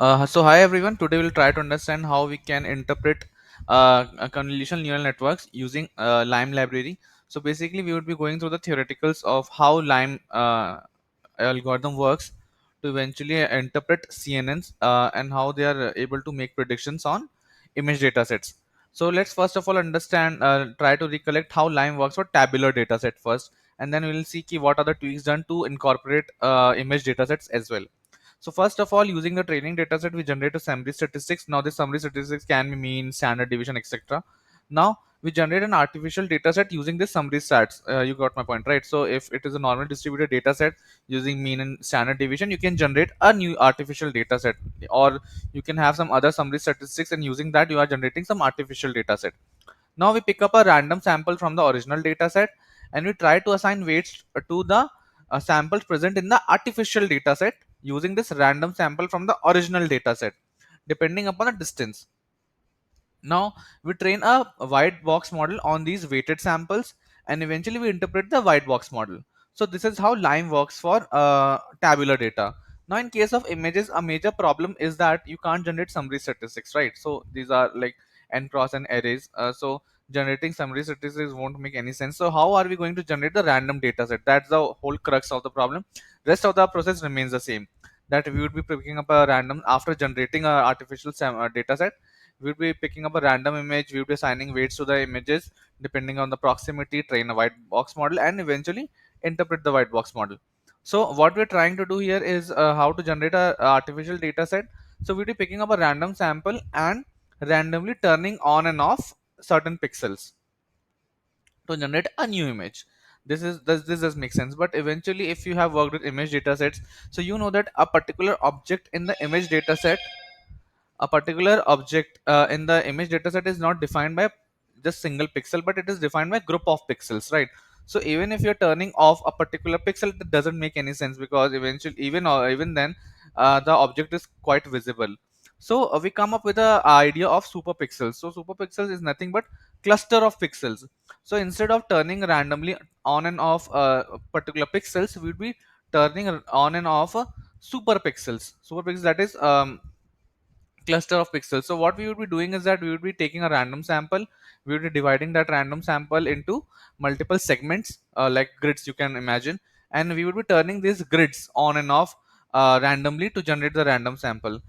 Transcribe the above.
So hi everyone. Today we'll try to understand how we can interpret convolutional neural networks using Lime library. So basically, we would be going through the theoreticals of how Lime algorithm works to eventually interpret CNNs and how they are able to make predictions on image data sets. So let's first of all understand, try to recollect how Lime works for tabular data set first, and then we'll see what are the tweaks done to incorporate image data sets as well. So first of all, using the training dataset, we generate a summary statistics. Now, this summary statistics can be mean, standard deviation, etc. Now, we generate an artificial dataset using this summary stats. You got my point, right? So if it is a normal distributed dataset using mean and standard deviation, you can generate a new artificial dataset, or you can have some other summary statistics, and using that, you are generating some artificial dataset. Now we pick up a random sample from the original dataset and we try to assign weights to the samples present in the artificial dataset using this random sample from the original dataset depending upon the distance. Now we train a white box model on these weighted samples and eventually we interpret the white box model. So this is how Lime works for tabular data. Now in case of images, a major problem is that you can't generate summary statistics, right? So these are like n cross n arrays. So generating summary statistics won't make any sense. So how are we going to generate the random data set? That's the whole crux of the problem. Rest of the process remains the same. That we would be picking up a random after generating a artificial data set, we'll be picking up a random image, we'll be assigning weights to the images depending on the proximity, train a white box model, and eventually interpret the white box model. So what we're trying to do here is how to generate a artificial data set. So we'll be picking up a random sample and randomly turning on and off certain pixels to generate a new image. This does make sense, but eventually if you have worked with image data sets, so you know that a particular object in the image data set, a particular object in the image dataset is not defined by just single pixel, but it is defined by group of pixels, right? So even if you're turning off a particular pixel, that doesn't make any sense because eventually even then the object is quite visible. So we come up with a idea of superpixels. So superpixels is nothing but cluster of pixels. So instead of turning randomly on and off particular pixels, we'd be turning on and off superpixels, that is cluster of pixels. So what we would be doing is that we would be taking a random sample, we would be dividing that random sample into multiple segments, like grids you can imagine, and we would be turning these grids on and off randomly to generate the random sample.